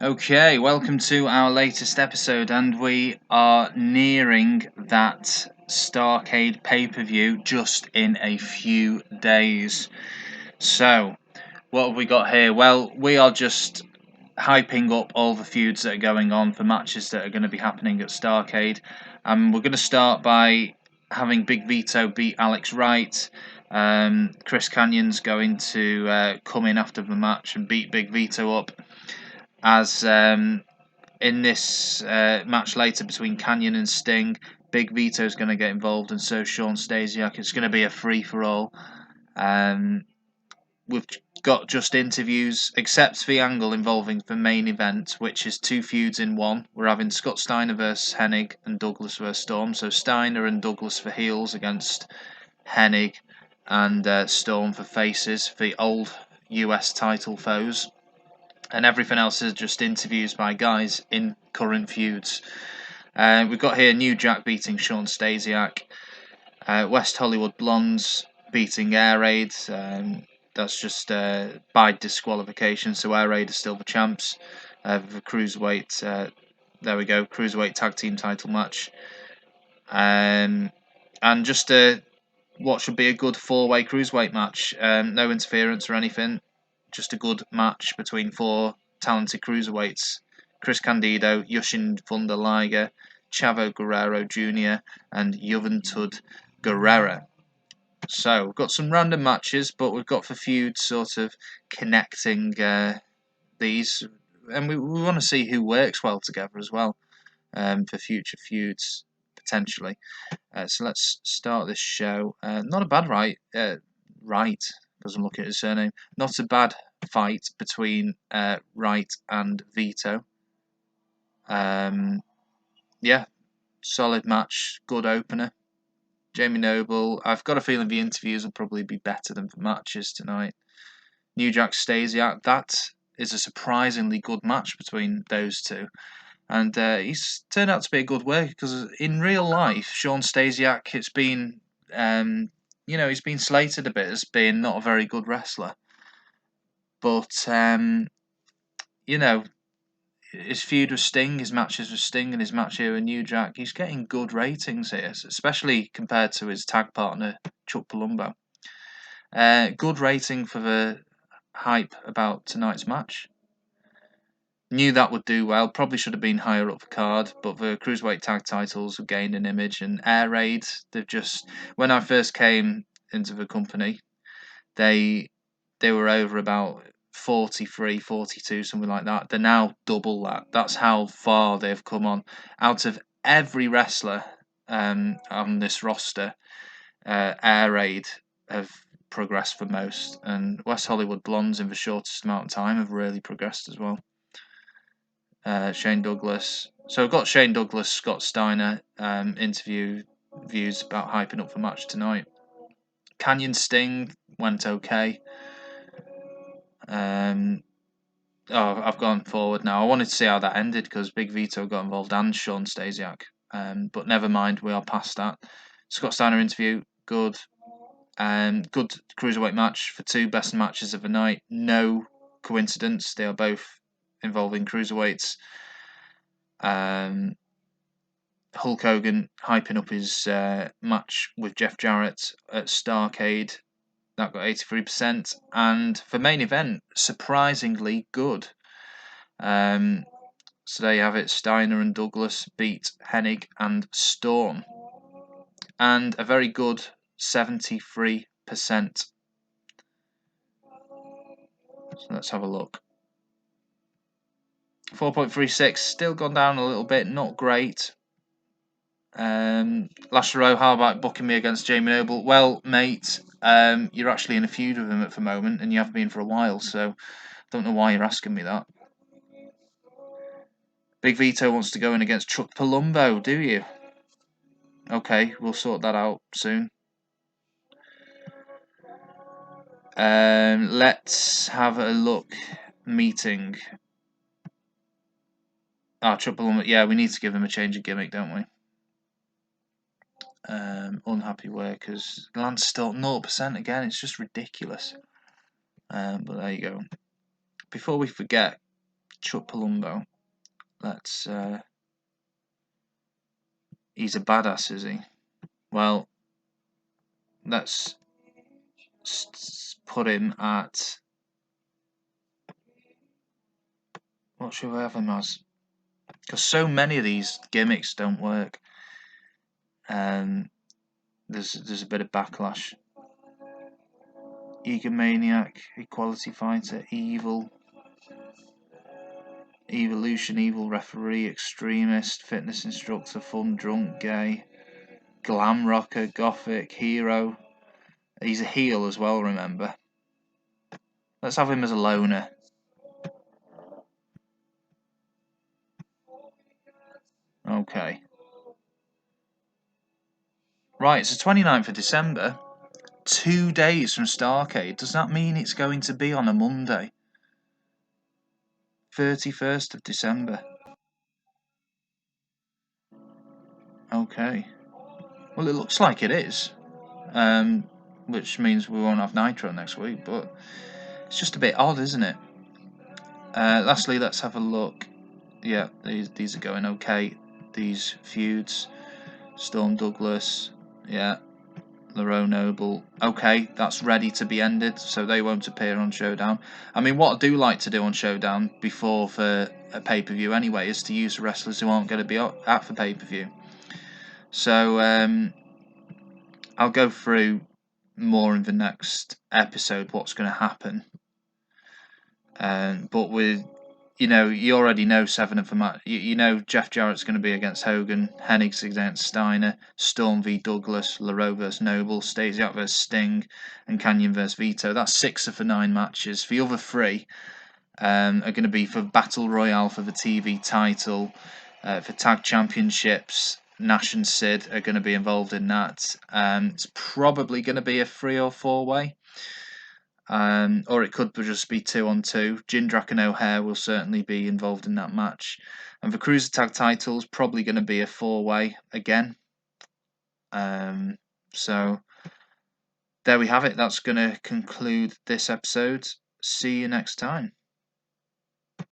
Okay, welcome to our latest episode, and we are nearing that Starcade pay-per-view just in a few days. So, what have we got here? Well, we are just hyping up all the feuds that are going on for matches that are going to be happening at Starcade. We're going to start by having Big Vito beat Alex Wright. Chris Canyon's going to come in after the match and beat Big Vito up, as in this match later between Kanyon and Sting, Big Vito's going to get involved, and so Sean Stasiak. It's going to be a free-for-all. We've got just interviews, except the angle involving the main event, which is two feuds in one. We're having Scott Steiner versus Hennig and Douglas versus Storm. So Steiner and Douglas for heels against Hennig and Storm for faces, the old US title foes. And everything else is just interviews by guys in current feuds. We've got here New Jack beating Sean Stasiak, West Hollywood Blondes beating Air Raid. That's just by disqualification, so Air Raid are still the champs. The cruiserweight, there we go, cruiserweight tag team title match. And just what should be a good four-way cruiserweight match. No interference or anything. Just a good match between four talented cruiserweights: Chris Candido, Yushin Thunder Liger, Chavo Guerrero Jr. and Juventud Guerrera. So we've got some random matches, but we've got the feuds sort of connecting these, and we want to see who works well together as well for future feuds potentially. So let's start this show. Not a bad Wright, because I'm looking at his surname. Not a bad fight between Wright and Vito. Yeah, solid match, good opener. Jamie Noble, I've got a feeling the interviews will probably be better than the matches tonight. New Jack Stasiak, that is a surprisingly good match between those two. And he's turned out to be a good worker, because in real life, Sean Stasiak, it's been, he's been slated a bit as being not a very good wrestler. But, his feud with Sting, his matches with Sting, and his match here with New Jack, he's getting good ratings here, especially compared to his tag partner, Chuck Palumbo. Good rating for the hype about tonight's match. Knew that would do well. Probably should have been higher up the card, but the cruiserweight tag titles have gained an image. And Air Raid, they've just, when I first came into the company, they were over about 43, 42, something like that. They're now double that. That's how far they've come on. Out of every wrestler on this roster, Air Raid have progressed the most, and West Hollywood Blondes in the shortest amount of time have really progressed as well. Shane Douglas. So we've got Shane Douglas, Scott Steiner interview views about hyping up the match tonight. Kanyon Sting went okay. I've gone forward now. I wanted to see how that ended, because Big Vito got involved and Sean Stasiak. But never mind, we are past that. Scott Steiner interview, good. Good cruiserweight match for two best matches of the night. No coincidence, they are both involving cruiserweights. Hulk Hogan hyping up his match with Jeff Jarrett at Starcade. That got 83%. And the main event, surprisingly good. So there you have it. Steiner and Douglas beat Hennig and Storm. And a very good 73%. So let's have a look. 4.36, still gone down a little bit, not great. Lashley, how about booking me against Jamie Noble? Well, mate, you're actually in a feud with him at the moment, and you have been for a while, so don't know why you're asking me that. Big Vito wants to go in against Chuck Palumbo, do you? Okay, we'll sort that out soon. Let's have a look. Meeting. Chuck Palumbo. Yeah, we need to give him a change of gimmick, don't we? Unhappy workers. Lance still 0% again. It's just ridiculous. But there you go. Before we forget, Chuck Palumbo. Let's. He's a badass, is he? Well, let's put him at. What should we have him as? Because so many of these gimmicks don't work. There's a bit of backlash. Egomaniac, Equality Fighter, Evil, Evolution, Evil Referee, Extremist, Fitness Instructor, Fun Drunk, Gay, Glam Rocker, Gothic, Hero. He's a heel as well, remember. Let's have him as a loner. Okay. Right, it's the 29th of December. 2 days from Starrcade. Does that mean it's going to be on a Monday? 31st of December. Okay. Well, it looks like it is. Which means we won't have Nitro next week, but it's just a bit odd, isn't it? Lastly, let's have a look. Yeah, these are going okay. These feuds. Storm Douglas. Yeah. Lareau Noble. Okay, that's ready to be ended, so they won't appear on Showdown. I mean, what I do like to do on Showdown before for a pay-per-view anyway is to use the wrestlers who aren't going to be at for pay-per-view. So I'll go through more in the next episode what's going to happen. But with, you already know 7 of them. You know Jeff Jarrett's going to be against Hogan, Hennig's against Steiner, Storm v Douglas, Lareau vs Noble, Stasiak vs Sting, and Kanyon vs Vito. That's 6 of the 9 matches. The other 3 are going to be for Battle Royale for the TV title, for tag championships. Nash and Sid are going to be involved in that. It's probably going to be a 3 or 4 way. Or it could just be 2-on-2. Jindrak and O'Hare will certainly be involved in that match. And the Cruiser Tag title is probably going to be a 4-way again. So there we have it. That's going to conclude this episode. See you next time.